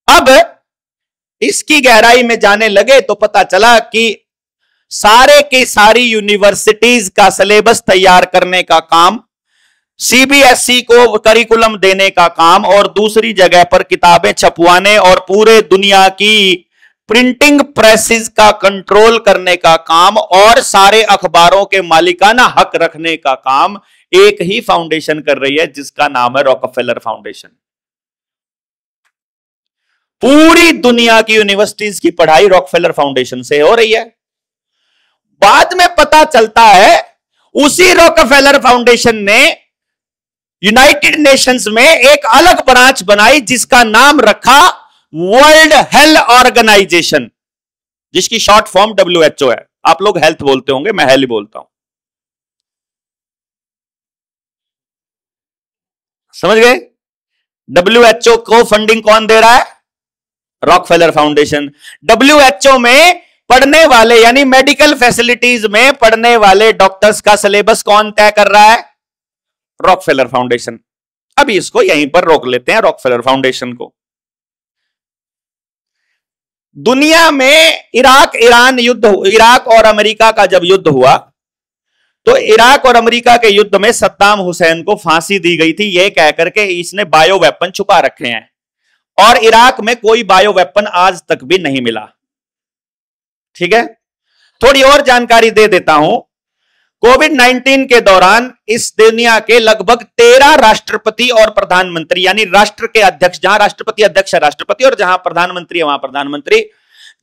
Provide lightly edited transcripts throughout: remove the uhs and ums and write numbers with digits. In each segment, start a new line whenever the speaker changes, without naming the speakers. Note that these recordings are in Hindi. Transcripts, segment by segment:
अब इसकी गहराई में जाने लगे तो पता चला कि सारे की सारी यूनिवर्सिटीज का सिलेबस तैयार करने का काम, सीबीएसई को करिकुलम देने का काम और दूसरी जगह पर किताबें छपवाने और पूरे दुनिया की प्रिंटिंग प्रेसेस का कंट्रोल करने का काम और सारे अखबारों के मालिकाना हक रखने का काम एक ही फाउंडेशन कर रही है, जिसका नाम है रॉकफेलर फाउंडेशन। पूरी दुनिया की यूनिवर्सिटीज की पढ़ाई रॉकफेलर फाउंडेशन से हो रही है। बाद में पता चलता है उसी रॉकफेलर फाउंडेशन ने यूनाइटेड नेशंस में एक अलग ब्रांच बनाई जिसका नाम रखा वर्ल्ड हेल्थ ऑर्गेनाइजेशन, जिसकी शॉर्ट फॉर्म WHO है। आप लोग हेल्थ बोलते होंगे, मैं हेल्थ बोलता हूं। समझ गए? WHO को फंडिंग कौन दे रहा है? Rockefeller foundation. WHO में पढ़ने वाले यानी मेडिकल फैसिलिटीज में पढ़ने वाले डॉक्टर्स का सिलेबस कौन तय कर रहा है? Rockefeller foundation. अभी इसको यहीं पर रोक लेते हैं, रॉकफेलर फाउंडेशन को। दुनिया में इराक ईरान युद्ध, इराक और अमेरिका का जब युद्ध हुआ तो इराक और अमेरिका के युद्ध में सद्दाम हुसैन को फांसी दी गई थी, यह कहकर के इसने बायो वेपन छुपा रखे हैं, और इराक में कोई बायो वेपन आज तक भी नहीं मिला। ठीक है, थोड़ी और जानकारी दे देता हूं। कोविड-19 के दौरान इस दुनिया के लगभग 13 राष्ट्रपति और प्रधानमंत्री, यानी राष्ट्र के अध्यक्ष, जहां राष्ट्रपति अध्यक्ष है राष्ट्रपति और जहां प्रधानमंत्री है वहां प्रधानमंत्री,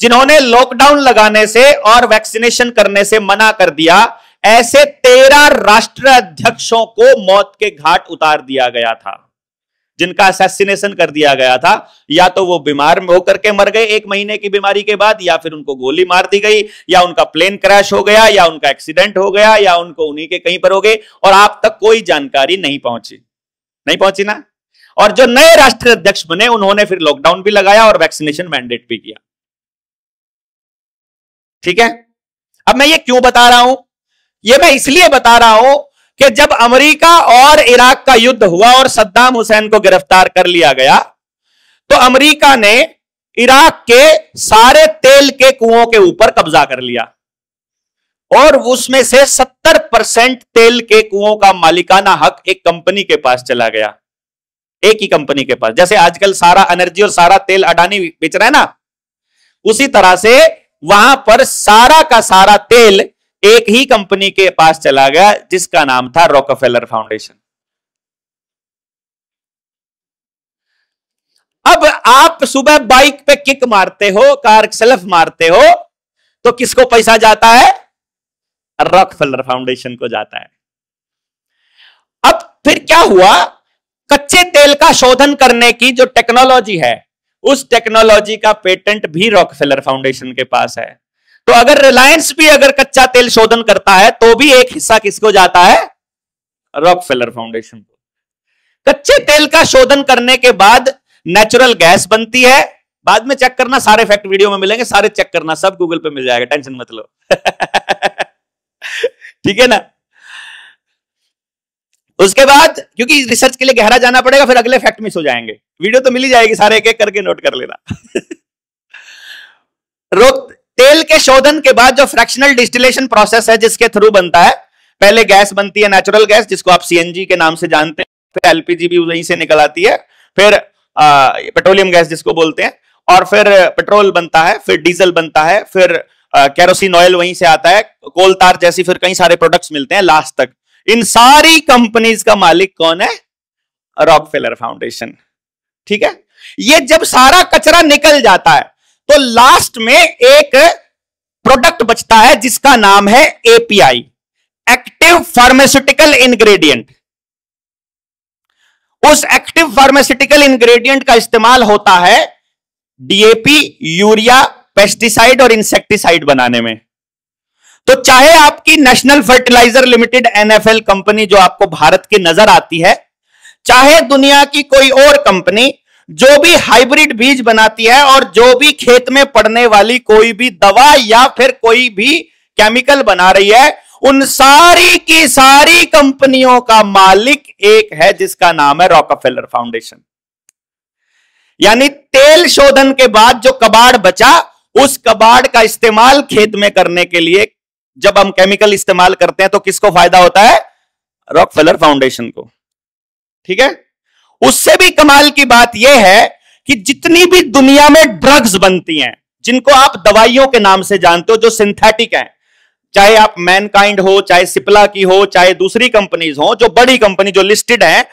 जिन्होंने लॉकडाउन लगाने से और वैक्सीनेशन करने से मना कर दिया, ऐसे 13 राष्ट्र अध्यक्षों को मौत के घाट उतार दिया गया था, जिनका असैसिनेशन कर दिया गया था। या तो वो बीमार होकर के मर गए 1 महीने की बीमारी के बाद, या फिर उनको गोली मार दी गई, या उनका प्लेन क्रैश हो गया, या उनका एक्सीडेंट हो गया, या उनको उन्हीं के कहीं पर हो गए, और आप तक कोई जानकारी नहीं पहुंची ना। और जो नए राष्ट्रीय अध्यक्ष बने उन्होंने फिर लॉकडाउन भी लगाया और वैक्सीनेशन मैंडेट भी किया। ठीक है, अब मैं ये क्यों बता रहा हूं? ये मैं इसलिए बता रहा हूं कि जब अमेरिका और इराक का युद्ध हुआ और सद्दाम हुसैन को गिरफ्तार कर लिया गया, तो अमेरिका ने इराक के सारे तेल के कुओं के ऊपर कब्जा कर लिया और उसमें से 70% तेल के कुओं का मालिकाना हक एक कंपनी के पास चला गया, एक ही कंपनी के पास। जैसे आजकल सारा एनर्जी और सारा तेल अडानी बेच रहा है ना, उसी तरह से वहां पर सारा का सारा तेल एक ही कंपनी के पास चला गया, जिसका नाम था रॉकफेलर फाउंडेशन। अब आप सुबह बाइक पे किक मारते हो, कार सेल्फ मारते हो, तो किसको पैसा जाता है? रॉकफेलर फाउंडेशन को जाता है। अब फिर क्या हुआ? कच्चे तेल का शोधन करने की जो टेक्नोलॉजी है, उस टेक्नोलॉजी का पेटेंट भी रॉकफेलर फाउंडेशन के पास है। तो अगर रिलायंस भी अगर कच्चा तेल शोधन करता है तो भी एक हिस्सा किसको जाता है? रॉकफेलर फाउंडेशन को। कच्चे तेल का शोधन करने के बाद नेचुरल गैस बनती है। बाद में चेक करना, सारे फैक्ट वीडियो में मिलेंगे, सारे चेक करना, सब गूगल पे मिल जाएगा, टेंशन मत लो। ठीक है ना? उसके बाद क्योंकि रिसर्च के लिए गहरा जाना पड़ेगा, फिर अगले फैक्ट मिस हो जाएंगे। वीडियो तो मिल ही जाएगी, सारे एक एक करके नोट कर लेना। तेल के शोधन के बाद जो फ्रैक्शनल डिस्टिलेशन प्रोसेस है, जिसके थ्रू बनता है, पहले गैस बनती है नेचुरल गैस, जिसको आप सीएनजी के नाम से जानते हैं, फिर एलपीजी भी वहीं से निकल आती है, फिर पेट्रोलियम गैस जिसको बोलते हैं, और फिर पेट्रोल बनता है, फिर डीजल बनता है, फिर केरोसिन ऑयल वहीं से आता है, कोल तार जैसी फिर कई सारे प्रोडक्ट्स मिलते हैं लास्ट तक। इन सारी कंपनीज का मालिक कौन है? Rockefeller foundation. ठीक है, ये जब सारा कचरा निकल जाता है तो लास्ट में एक प्रोडक्ट बचता है जिसका नाम है एपीआई, एक्टिव फार्मास्यूटिकल इंग्रेडिएंट। उस एक्टिव फार्मास्यूटिकल इंग्रेडिएंट का इस्तेमाल होता है डीएपी, यूरिया, पेस्टिसाइड और इंसेक्टिसाइड बनाने में। तो चाहे आपकी national fertiliser limited NFL company जो आपको भारत की नजर आती है, चाहे दुनिया की कोई और कंपनी जो भी हाइब्रिड बीज बनाती है और जो भी खेत में पड़ने वाली कोई भी दवा या फिर कोई भी केमिकल बना रही है, उन सारी की सारी कंपनियों का मालिक एक है जिसका नाम है रॉकफेलर फाउंडेशन। यानी तेल शोधन के बाद जो कबाड़ बचा, उस कबाड़ का इस्तेमाल खेत में करने के लिए जब हम केमिकल इस्तेमाल करते हैं तो किसको फायदा होता है? रॉकफेलर फाउंडेशन को। ठीक है। उससे भी कमाल की बात यह है कि जितनी भी दुनिया में ड्रग्स बनती हैं, जिनको आप दवाइयों के नाम से जानते हो, जो सिंथेटिक हैं, चाहे आप मैनकाइंड हो, चाहे सिप्ला की हो, चाहे दूसरी कंपनीज हो, जो बड़ी कंपनी जो लिस्टेड हैं,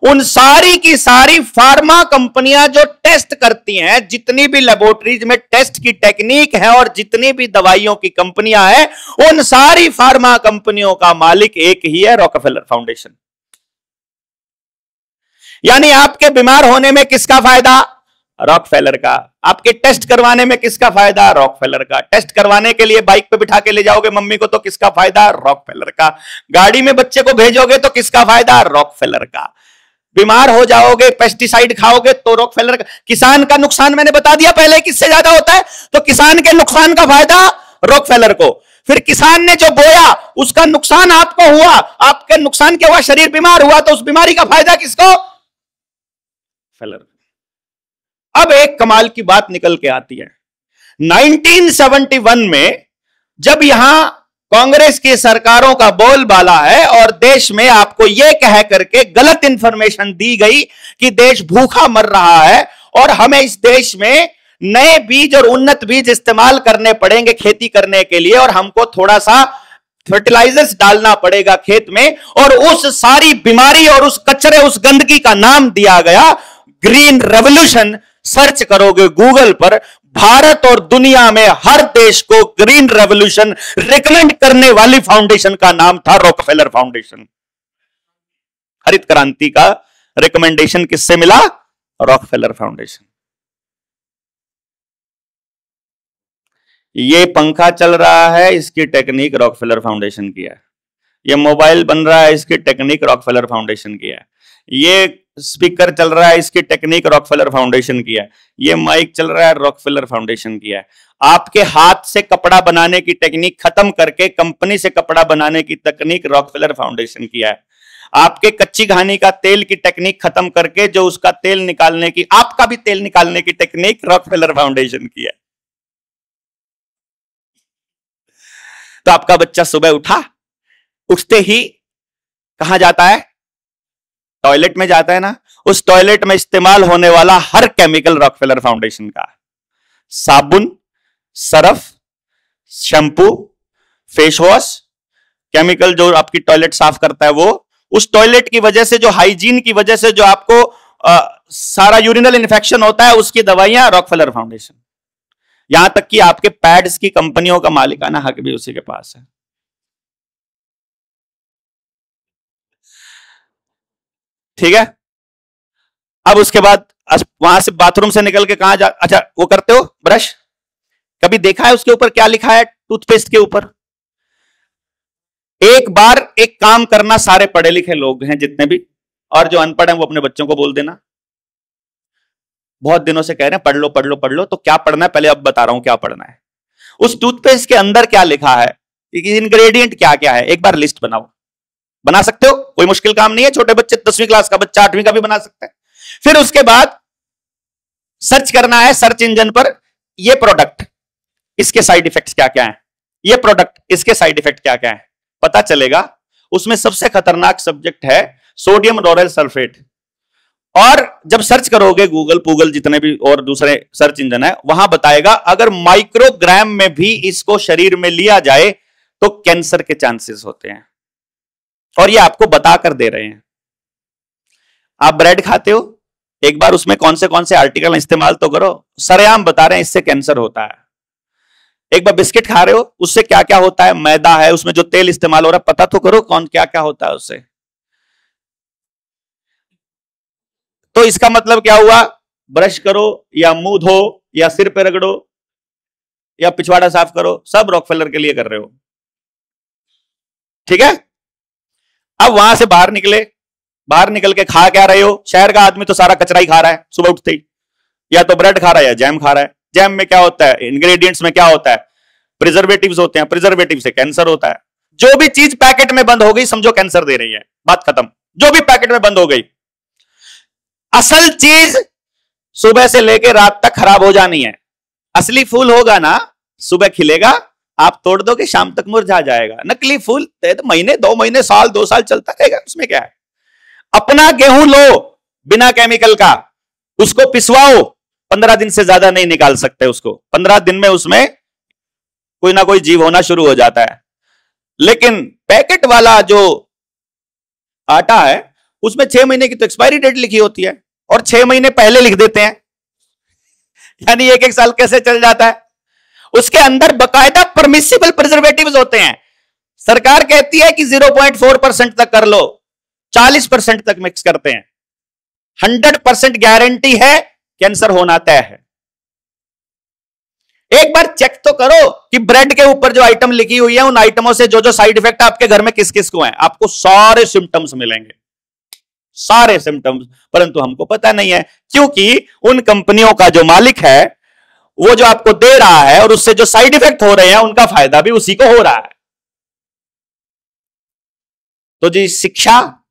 उन सारी की सारी फार्मा कंपनियां जो टेस्ट करती हैं, जितनी भी लेबोरेटरीज में टेस्ट की टेक्निक है और जितनी भी दवाइयों की कंपनियां हैं, उन सारी फार्मा कंपनियों का मालिक एक ही है, रॉकफेलर फाउंडेशन। यानी आपके बीमार होने में किसका फायदा? रॉकफेलर का। आपके टेस्ट करवाने में किसका फायदा? रॉकफेलर का। टेस्ट करवाने के लिए बाइक पे बिठा के ले जाओगे मम्मी को तो किसका फायदा? रॉकफेलर का। गाड़ी में बच्चे को भेजोगे तो किसका फायदा? रॉकफेलर का। बीमार हो जाओगे, पेस्टिसाइड खाओगे तो रॉकफेलर का। किसान का नुकसान मैंने बता दिया पहले किससे ज्यादा होता है, तो किसान के नुकसान का फायदा रॉकफेलर को। फिर किसान ने जो बोया उसका नुकसान आपको हुआ, आपके नुकसान के हुआ शरीर बीमार हुआ, तो उस बीमारी का फायदा किसको? फेलर। अब एक कमाल की बात निकल के आती है, 1971 में जब यहां कांग्रेस की सरकारों का बोलबाला है और देश में आपको यह कह करके गलत इंफॉर्मेशन दी गई कि देश भूखा मर रहा है और हमें इस देश में नए बीज और उन्नत बीज इस्तेमाल करने पड़ेंगे खेती करने के लिए, और हमको थोड़ा सा फर्टिलाइजर्स डालना पड़ेगा खेत में, और उस सारी बीमारी और उस कचरे, उस गंदगी का नाम दिया गया ग्रीन रेवोल्यूशन। सर्च करोगे गूगल पर, भारत और दुनिया में हर देश को ग्रीन रेवोल्यूशन रिकमेंड करने वाली फाउंडेशन का नाम था रॉकफेलर फाउंडेशन। हरित क्रांति का रिकमेंडेशन किससे मिला? Rockefeller foundation. ये पंखा चल रहा है, इसकी टेक्निक रॉकफेलर फाउंडेशन की है। ये मोबाइल बन रहा है, इसकी टेक्निक रॉकफेलर फाउंडेशन की है। ये स्पीकर चल रहा है, इसकी टेक्निक रॉकफेलर फाउंडेशन की है। ये माइक चल रहा है, रॉकफेलर फाउंडेशन की है। आपके हाथ से कपड़ा बनाने की टेक्निक खत्म करके कंपनी से कपड़ा बनाने की तकनीक रॉकफेलर फाउंडेशन की है। आपके कच्ची घानी का तेल की टेक्निक खत्म करके जो उसका तेल निकालने की, आपका भी तेल निकालने की टेक्निक रॉकफेलर फाउंडेशन की है। तो आपका बच्चा सुबह उठा, उठते ही कहां जाता है? टॉयलेट में जाता है ना। उस टॉयलेट में इस्तेमाल होने वाला हर केमिकल रॉकफेलर फाउंडेशन का। साबुन, Surf, shampoo, face wash, chemical जो आपकी टॉयलेट साफ करता है, वो उस टॉयलेट की वजह से, जो हाइजीन की वजह से जो आपको सारा यूरिनल इन्फेक्शन होता है, उसकी दवाइयां रॉकफेलर फाउंडेशन। यहां तक कि आपके पैड्स की कंपनियों का मालिकाना हक भी उसी के पास है। ठीक है। अब उसके बाद वहां से बाथरूम से निकल के कहां जा, अच्छा वो करते हो ब्रश, कभी देखा है उसके ऊपर क्या लिखा है? टूथपेस्ट के ऊपर। एक बार एक काम करना, सारे पढ़े लिखे लोग हैं जितने भी, और जो अनपढ़ हैं वो अपने बच्चों को बोल देना। बहुत दिनों से कह रहे हैं पढ़ लो पढ़ लो पढ़ लो, तो क्या पढ़ना है पहले अब बता रहा हूं क्या पढ़ना है। उस टूथपेस्ट के अंदर क्या लिखा है, इंग्रेडिएंट क्या क्या है, एक बार लिस्ट बनाओ। बना सकते हो, कोई मुश्किल काम नहीं है। छोटे बच्चे, 10वीं क्लास का बच्चा 8वीं का भी बना सकता है। फिर उसके बाद सर्च करना है सर्च इंजन पर, ये प्रोडक्ट इसके साइड इफेक्ट्स क्या क्या हैं, ये प्रोडक्ट इसके साइड इफेक्ट क्या क्या हैं, पता चलेगा। उसमें सबसे खतरनाक सब्जेक्ट है सोडियम लोरेल सल्फेट। और जब सर्च करोगे गूगल जितने भी और दूसरे सर्च इंजन है, वहां बताएगा अगर माइक्रोग्राम में भी इसको शरीर में लिया जाए तो कैंसर के चांसेस होते हैं, और ये आपको बताकर दे रहे हैं। आप ब्रेड खाते हो, एक बार उसमें कौन से आर्टिकल इस्तेमाल तो करो, सरेआम बता रहे हैं इससे कैंसर होता है। एक बार बिस्किट खा रहे हो, उससे क्या क्या होता है, मैदा है, उसमें जो तेल इस्तेमाल हो रहा है पता तो करो कौन क्या क्या होता है उससे। तो इसका मतलब क्या हुआ? ब्रश करो या मुंह धो या सिर पे रगड़ो या पिछवाड़ा साफ करो, सब रॉकफेलर के लिए कर रहे हो। ठीक है। अब वहां से बाहर निकले, बाहर निकल के खा क्या रहे हो? शहर का आदमी तो सारा कचरा ही खा रहा है सुबह उठते ही, या तो ब्रेड खा रहा है या जैम खा रहा है। जैम में क्या होता है, इंग्रेडिएंट्स में क्या होता है? प्रिजर्वेटिव्स होते हैं, प्रिजर्वेटिव से कैंसर होता है। जो भी चीज पैकेट में बंद हो गई समझो कैंसर दे रही है, बात खत्म। जो भी पैकेट में बंद हो गई। असल चीज सुबह से लेकर रात तक खराब हो जानी है। असली फूल होगा ना, सुबह खिलेगा, आप तोड़ दोगे शाम तक मुरझा जाएगा। नकली फूल तो महीने, 2 महीने, साल, 2 साल चलता रहेगा, उसमें क्या है। अपना गेहूं लो बिना केमिकल का, उसको पिसवाओ, 15 दिन से ज्यादा नहीं निकाल सकते उसको। 15 दिन में उसमें कोई ना कोई जीव होना शुरू हो जाता है। लेकिन पैकेट वाला जो आटा है उसमें 6 महीने की तो एक्सपायरी डेट लिखी होती है, और 6 महीने पहले लिख देते हैं, यानी 1-1 साल कैसे चल जाता है। उसके अंदर बकायदा परमिसिबल प्रिजर्वेटिव्स होते हैं। सरकार कहती है कि 0.4% तक कर लो, 40% तक मिक्स करते हैं। 100% गारंटी है, कैंसर होना तय है। एक बार चेक तो करो कि ब्रेड के ऊपर जो आइटम लिखी हुई है, उन आइटमों से जो जो साइड इफेक्ट आपके घर में किस किस को है, आपको सारे सिम्टम्स मिलेंगे, सारे सिम्टम्स। परंतु हमको पता नहीं है, क्योंकि उन कंपनियों का जो मालिक है वो जो आपको दे रहा है और उससे जो साइड इफेक्ट हो रहे हैं उनका फायदा भी उसी को हो रहा है। तो जी शिक्षा,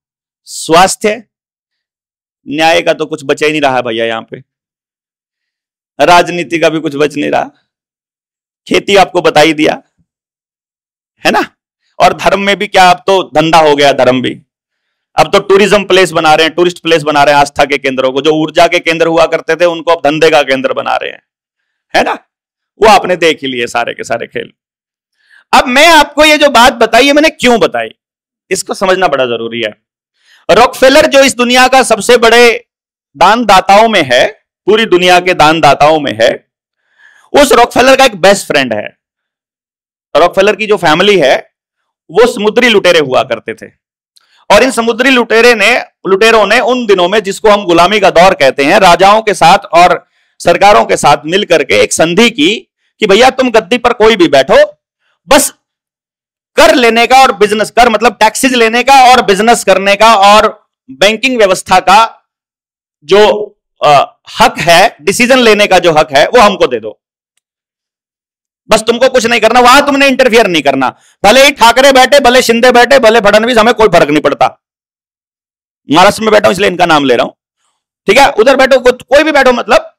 स्वास्थ्य, न्याय का तो कुछ बचा ही नहीं रहा भैया यहां पे, राजनीति का भी कुछ बच नहीं रहा, खेती आपको बता ही दिया है ना। और धर्म में भी क्या, अब तो धंधा हो गया धर्म भी। अब तो टूरिज्म प्लेस बना रहे हैं, टूरिस्ट प्लेस बना रहे हैं, आस्था के केंद्रों को। जो ऊर्जा के केंद्र हुआ करते थे उनको अब धंधे का केंद्र बना रहे हैं, है ना। वो आपने देख ही लिए सारे के सारे खेल। अब मैं आपको ये जो बात बताई है मैंने क्यों बताई, इसको समझना बड़ा जरूरी है। रॉकफेलर जो इस दुनिया का सबसे बड़े दानदाताओं में है, पूरी दुनिया के दानदाताओं में है, उस रॉकफेलर का एक बेस्ट फ्रेंड है। रॉकफेलर की जो फैमिली है वो समुद्री लुटेरे हुआ करते थे, और इन समुद्री लुटेरों ने उन दिनों में, जिसको हम गुलामी का दौर कहते हैं, राजाओं के साथ और सरकारों के साथ मिलकर के एक संधि की कि भैया तुम गद्दी पर कोई भी बैठो, बस कर लेने का और बिजनेस कर, मतलब टैक्सेस लेने का और बिजनेस करने का और बैंकिंग व्यवस्था का जो हक है, डिसीजन लेने का जो हक है, वो हमको दे दो। बस तुमको कुछ नहीं करना, वहां तुमने इंटरफियर नहीं करना। भले ही ठाकरे बैठे, भले शिंदे बैठे, भले फडणवीस, हमें कोई फर्क नहीं पड़ता। महाराष्ट्र में बैठा हूं इसलिए इनका नाम ले रहा हूं, ठीक है। उधर बैठो, कोई भी बैठो, मतलब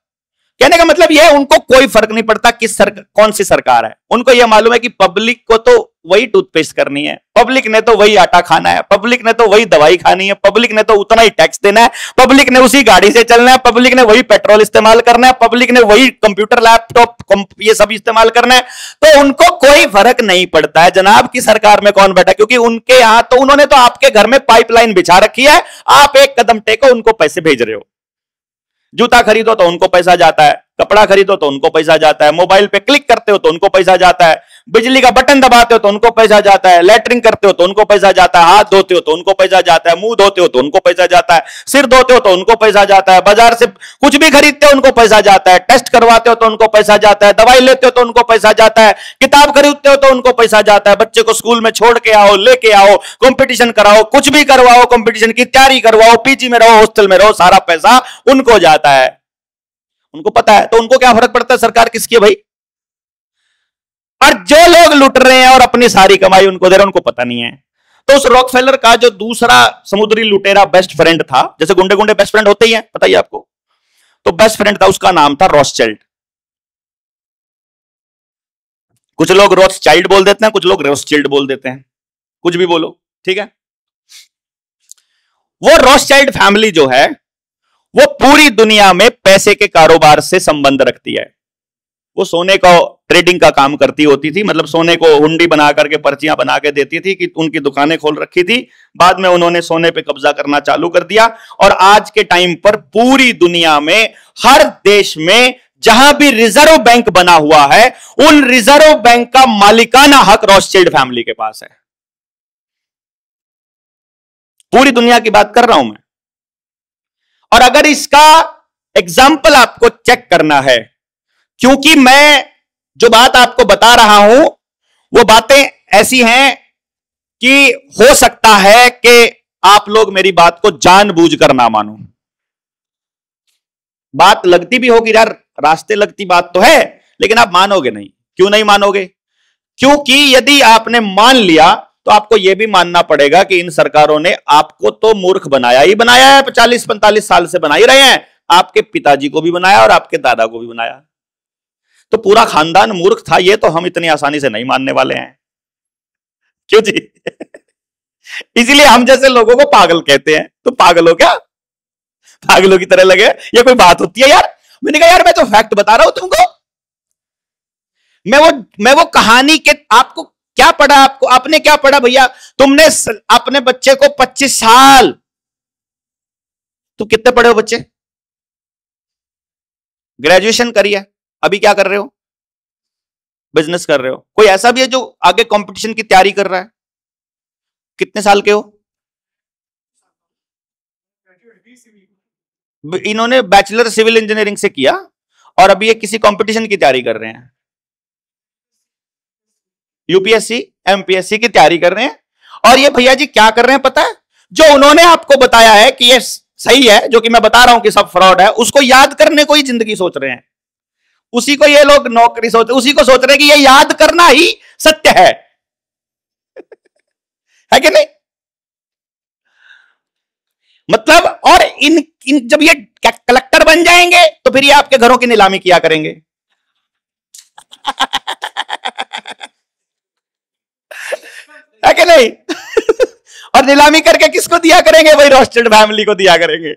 कहने का मतलब यह है उनको कोई फर्क नहीं पड़ता कौन सी सरकार है। उनको यह मालूम है कि पब्लिक को तो वही टूथपेस्ट करनी है, पब्लिक ने तो वही आटा खाना है, पब्लिक ने तो वही दवाई खानी है, पब्लिक ने तो उतना ही टैक्स देना है, पब्लिक ने उसी गाड़ी से चलना है, पब्लिक ने वही पेट्रोल इस्तेमाल करना है, पब्लिक ने वही कंप्यूटर, लैपटॉप, ये सब इस्तेमाल करना है। तो उनको कोई फर्क नहीं पड़ता है जनाब की सरकार में कौन बैठा, क्योंकि उनके यहां तो उन्होंने तो आपके घर में पाइपलाइन बिछा रखी है, आप एक कदम टेको उनको पैसे भेज रहे हो। जूता खरीदो तो उनको पैसा जाता है, कपड़ा खरीदो तो उनको पैसा जाता है, मोबाइल पे क्लिक करते हो तो उनको पैसा जाता है, बिजली का बटन दबाते हो तो उनको पैसा जाता है, लैट्रिन करते हो तो उनको पैसा जाता है, हाथ धोते हो तो उनको पैसा जाता है, मुंह धोते हो तो उनको पैसा जाता है, सिर धोते हो तो उनको पैसा जाता है, बाजार से कुछ भी खरीदते हो उनको पैसा जाता है, टेस्ट करवाते हो तो उनको पैसा जाता है, दवाई लेते हो तो उनको पैसा जाता है, किताब खरीदते हो तो उनको पैसा जाता है, बच्चे को स्कूल में छोड़ के आओ, लेके आओ, कंपटीशन कराओ, कुछ भी करवाओ, कंपटीशन की तैयारी करवाओ, पीजी में रहो, हॉस्टल में रहो, सारा पैसा उनको जाता है। उनको पता है, तो उनको क्या फर्क पड़ता है सरकार किसकी है भाई। और जो लोग लुट रहे हैं और अपनी सारी कमाई उनको दे रहे हैं, उनको पता नहीं है। तो उस रॉकफेलर का जो दूसरा समुद्री लुटेरा बेस्ट फ्रेंड था, जैसे गुंडे गुंडे बेस्ट फ्रेंड होते ही हैं, पता ही आपको, तो बेस्ट फ्रेंड था, उसका नाम था रॉथस्चाइल्ड। कुछ लोग रॉथस्चाइल्ड बोल देते हैं, कुछ लोग रॉथस्चाइल्ड बोल देते हैं, कुछ भी बोलो, ठीक है। वो रॉथस्चाइल्ड फैमिली जो है वो पूरी दुनिया में पैसे के कारोबार से संबंध रखती है। वो सोने को ट्रेडिंग का काम करती होती थी, मतलब सोने को हुंडी बना करके पर्चियां बना के देती थी कि उनकी दुकानें खोल रखी थी। बाद में उन्होंने सोने पे कब्जा करना चालू कर दिया, और आज के टाइम पर पूरी दुनिया में हर देश में जहां भी रिजर्व बैंक बना हुआ है, उन रिजर्व बैंक का मालिकाना हक रॉथस्चाइल्ड फैमिली के पास है। पूरी दुनिया की बात कर रहा हूं मैं। और अगर इसका एग्जाम्पल आपको चेक करना है, क्योंकि मैं जो बात आपको बता रहा हूं वो बातें ऐसी हैं कि हो सकता है कि आप लोग मेरी बात को जानबूझकर ना मानो। बात लगती भी होगी यार, रास्ते लगती बात तो है, लेकिन आप मानोगे नहीं। क्यों नहीं मानोगे? क्योंकि यदि आपने मान लिया तो आपको यह भी मानना पड़ेगा कि इन सरकारों ने आपको तो मूर्ख बनाया ही बनाया है, 40-45 साल से बना ही रहे हैं। आपके पिताजी को भी बनाया और आपके दादा को भी बनाया। तो पूरा खानदान मूर्ख था, ये तो हम इतनी आसानी से नहीं मानने वाले हैं, क्यों जी? इसीलिए हम जैसे लोगों को पागल कहते हैं। तो पागल हो क्या? पागलों की तरह लगे? ये कोई बात होती है यार? मैंने कहा यार मैं तो फैक्ट बता रहा हूं तुमको। मैं वो कहानी के, आपको क्या पढ़ा, आपने क्या पढ़ा भैया? तुमने अपने बच्चे को 25 साल, तुम कितने पढ़े हो बच्चे? ग्रेजुएशन करिए, अभी क्या कर रहे हो? बिजनेस कर रहे हो। कोई ऐसा भी है जो आगे कंपटीशन की तैयारी कर रहा है? कितने साल के हो? इन्होंने बैचलर सिविल इंजीनियरिंग से किया और अभी ये किसी कंपटीशन की तैयारी कर रहे हैं, यूपीएससी एमपीएससी की तैयारी कर रहे हैं। और ये भैया जी क्या कर रहे हैं पता है? जो उन्होंने आपको बताया है कि ये सही है, जो कि मैं बता रहा हूं कि सब फ्रॉड है, उसको याद करने को ही जिंदगी सोच रहे हैं। उसी को ये लोग नौकरी सोचते, उसी को सोच रहे हैं कि ये याद करना ही सत्य है कि नहीं? मतलब, और इन जब ये कलेक्टर बन जाएंगे तो फिर ये आपके घरों की नीलामी किया करेंगे। है कि नहीं? और नीलामी करके किसको दिया करेंगे? वही रोस्टेड फैमिली को दिया करेंगे।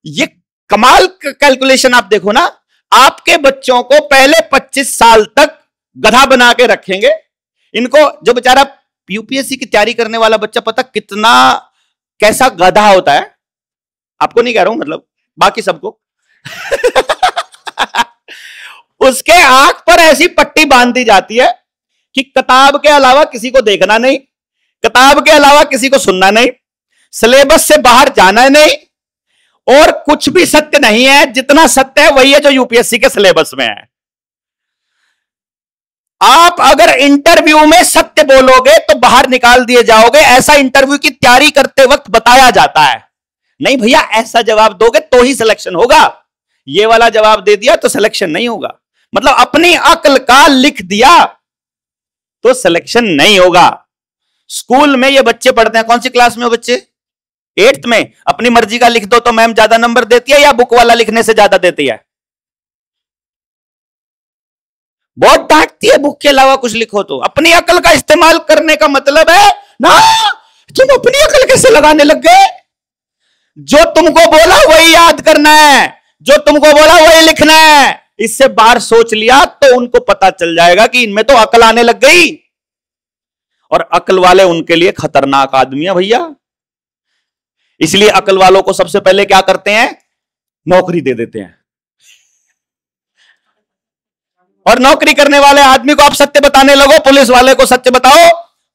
ये कमाल कैलकुलेशन आप देखो ना। आपके बच्चों को पहले 25 साल तक गधा बना के रखेंगे। इनको, जो बेचारा यूपीएससी की तैयारी करने वाला बच्चा, पता कितना कैसा गधा होता है? आपको नहीं कह रहा हूं, मतलब बाकी सबको। उसके आंख पर ऐसी पट्टी बांध दी जाती है कि किताब के अलावा किसी को देखना नहीं, किताब के अलावा किसी को सुनना नहीं, सिलेबस से बाहर जाना नहीं, और कुछ भी सत्य नहीं है। जितना सत्य है वही है जो यूपीएससी के सिलेबस में है। आप अगर इंटरव्यू में सत्य बोलोगे तो बाहर निकाल दिए जाओगे, ऐसा इंटरव्यू की तैयारी करते वक्त बताया जाता है। नहीं भैया, ऐसा जवाब दोगे तो ही सिलेक्शन होगा, ये वाला जवाब दे दिया तो सिलेक्शन नहीं होगा। मतलब अपनी अक्ल का लिख दिया तो सिलेक्शन नहीं होगा। स्कूल में ये बच्चे पढ़ते हैं, कौन सी क्लास में हो बच्चे? 8th में। अपनी मर्जी का लिख दो तो मैम ज्यादा नंबर देती है या बुक वाला लिखने से ज्यादा देती है? बहुत डांटती है, बुक के अलावा कुछ लिखो तो। अपनी अकल का इस्तेमाल करने का मतलब है ना, तुम अपनी अकल कैसे लगाने लग गए? जो तुमको बोला वही याद करना है, जो तुमको बोला वही लिखना है। इससे बाहर सोच लिया तो उनको पता चल जाएगा कि इनमें तो अकल आने लग गई। और अकल वाले उनके लिए खतरनाक आदमी है भैया। इसलिए अकल वालों को सबसे पहले क्या करते हैं? नौकरी दे देते हैं। और नौकरी करने वाले आदमी को आप सत्य बताने लगो, पुलिस वाले को सत्य बताओ,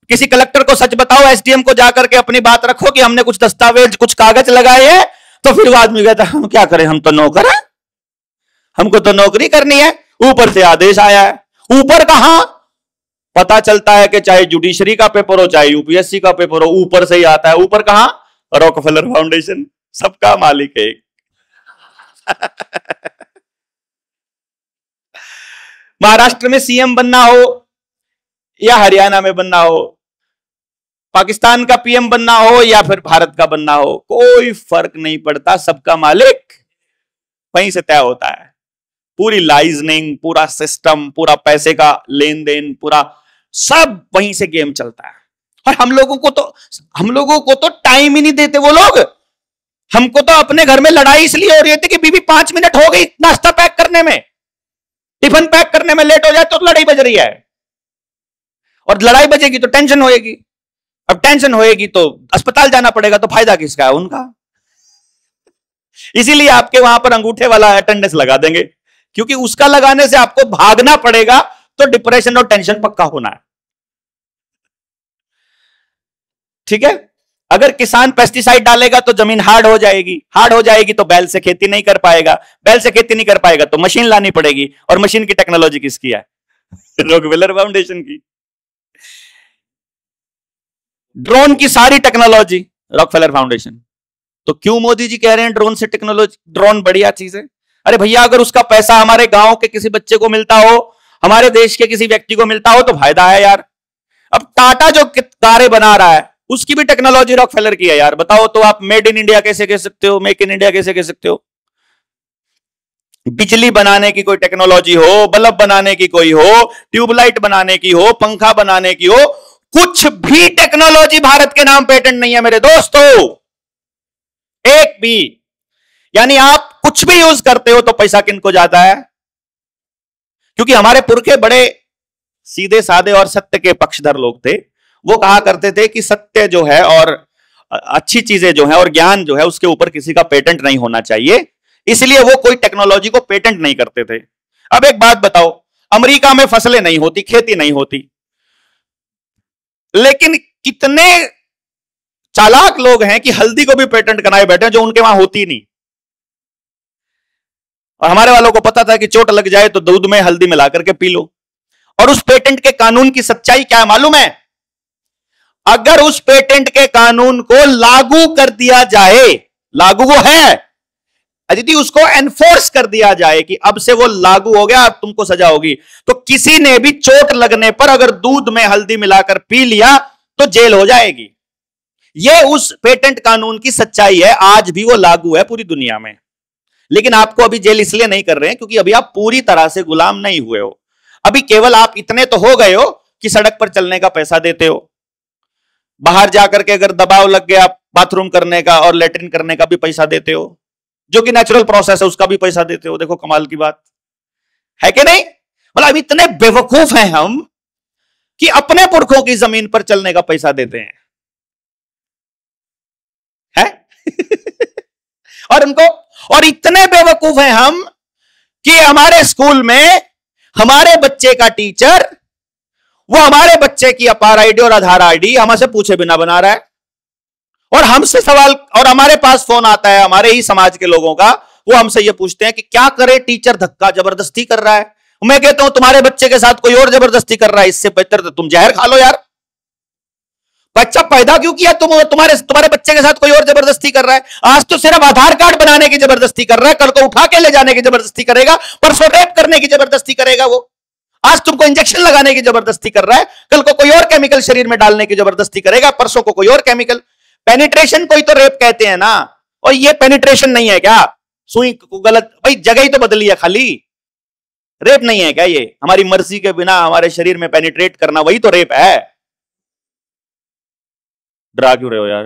किसी कलेक्टर को सच बताओ, एसडीएम को जाकर के अपनी बात रखो कि हमने कुछ दस्तावेज, कुछ कागज लगाए हैं, तो फिर वो आदमी कहता है हम क्या करें, हम तो नौकर हैं, हमको तो नौकरी करनी है, ऊपर से आदेश आया है। ऊपर कहां? पता चलता है कि चाहे जुडिशरी का पेपर हो, चाहे यूपीएससी का पेपर हो, ऊपर से ही आता है। ऊपर कहां? रॉकफेलर फाउंडेशन, सबका मालिक है। महाराष्ट्र में सीएम बनना हो या हरियाणा में बनना हो, पाकिस्तान का पीएम बनना हो या फिर भारत का बनना हो, कोई फर्क नहीं पड़ता, सबका मालिक वहीं से तय होता है। पूरी लाइजनिंग, पूरा सिस्टम, पूरा पैसे का लेन देन, पूरा सब वहीं से गेम चलता है। और हम लोगों को तो टाइम ही नहीं देते वो लोग। हमको तो अपने घर में लड़ाई इसलिए हो रही थी कि बीबी 5 मिनट हो गई नाश्ता पैक करने में, टिफिन पैक करने में लेट हो जाए तो लड़ाई बज रही है। और लड़ाई बजेगी तो टेंशन होएगी, अब टेंशन होएगी तो अस्पताल जाना पड़ेगा, तो फायदा किसका है? उनका। इसीलिए आपके वहां पर अंगूठे वाला अटेंडेंस लगा देंगे, क्योंकि उसका लगाने से आपको भागना पड़ेगा, तो डिप्रेशन और टेंशन पक्का होना है। ठीक है? अगर किसान पेस्टिसाइड डालेगा तो जमीन हार्ड हो जाएगी, हार्ड हो जाएगी तो बैल से खेती नहीं कर पाएगा, बैल से खेती नहीं कर पाएगा तो मशीन लानी पड़ेगी। और मशीन की टेक्नोलॉजी किसकी है? रॉकफेलर फाउंडेशन की। ड्रोन की सारी टेक्नोलॉजी रॉकफेलर फाउंडेशन। तो क्यों मोदी जी कह रहे हैं ड्रोन से टेक्नोलॉजी, ड्रोन बढ़िया चीज है? अरे भैया, अगर उसका पैसा हमारे गांव के किसी बच्चे को मिलता हो, हमारे देश के किसी व्यक्ति को मिलता हो तो फायदा है यार। अब टाटा जो कारें बना रहा है उसकी भी टेक्नोलॉजी रॉकफेलर की है यार। बताओ तो आप मेड इन इंडिया कैसे कह सकते हो, मेक इन इंडिया कैसे कह सकते हो? बिजली बनाने की कोई टेक्नोलॉजी हो, बल्ब बनाने की कोई हो, ट्यूबलाइट बनाने की हो, पंखा बनाने की हो, कुछ भी टेक्नोलॉजी भारत के नाम पेटेंट नहीं है मेरे दोस्तों, एक भी। यानी आप कुछ भी यूज करते हो तो पैसा किनको जाता है? क्योंकि हमारे पुरखे बड़े सीधे साधे और सत्य के पक्षधर लोग थे। वो कहा करते थे कि सत्य जो है और अच्छी चीजें जो है और ज्ञान जो है उसके ऊपर किसी का पेटेंट नहीं होना चाहिए, इसलिए वो कोई टेक्नोलॉजी को पेटेंट नहीं करते थे। अब एक बात बताओ, अमेरिका में फसलें नहीं होती, खेती नहीं होती, लेकिन कितने चालाक लोग हैं कि हल्दी को भी पेटेंट कराए बैठे जो उनके वहां होती नहीं। और हमारे वालों को पता था कि चोट लग जाए तो दूध में हल्दी मिला करके पी लो। और उस पेटेंट के कानून की सच्चाई क्या है मालूम है? अगर उस पेटेंट के कानून को लागू कर दिया जाए, लागू वो है अदिति, उसको एनफोर्स कर दिया जाए कि अब से वो लागू हो गया, अब तुमको सजा होगी, तो किसी ने भी चोट लगने पर अगर दूध में हल्दी मिलाकर पी लिया तो जेल हो जाएगी। ये उस पेटेंट कानून की सच्चाई है, आज भी वो लागू है पूरी दुनिया में। लेकिन आपको अभी जेल इसलिए नहीं कर रहे हैं क्योंकि अभी आप पूरी तरह से गुलाम नहीं हुए हो। अभी केवल आप इतने तो हो गए हो कि सड़क पर चलने का पैसा देते हो, बाहर जाकर के अगर दबाव लग गया बाथरूम करने का और लेटरिन करने का भी पैसा देते हो, जो कि नेचुरल प्रोसेस है उसका भी पैसा देते हो। देखो कमाल की बात है कि नहीं? मतलब इतने बेवकूफ हैं हम कि अपने पुरखों की जमीन पर चलने का पैसा देते हैं, है? और उनको, और इतने बेवकूफ हैं हम कि हमारे स्कूल में हमारे बच्चे का टीचर वो हमारे बच्चे की अपार आईडी और आधार आईडी हमसे पूछे बिना बना रहा है। और हमसे सवाल, और हमारे पास फोन आता है हमारे ही समाज के लोगों का, वो हमसे ये पूछते हैं कि क्या करे, टीचर धक्का जबरदस्ती कर रहा है। मैं कहता हूं तुम्हारे बच्चे के साथ कोई और जबरदस्ती कर रहा है, इससे बेहतर तो तुम जहर खा लो यार। बच्चा पैदा क्यों किया? तुम्हारे बच्चे के साथ कोई और जबरदस्ती कर रहा है। आज तो सिर्फ आधार कार्ड बनाने की जबरदस्ती कर रहा है, कल को उठा के ले जाने की जबरदस्ती करेगा, परसों रेप करने की जबरदस्ती करेगा। वो आज तुमको इंजेक्शन लगाने की जबरदस्ती कर रहा है, कल को कोई और केमिकल शरीर में डालने की जबरदस्ती करेगा, परसों को कोई और केमिकल। पेनिट्रेशन कोई तो रेप कहते हैं ना, और ये पेनिट्रेशन नहीं है क्या? सुई को गलत, भाई जगह ही तो बदली है खाली, रेप नहीं है क्या? ये हमारी मर्जी के बिना हमारे शरीर में पेनिट्रेट करना, वही तो रेप है। डरा क्यों रहे हो यार?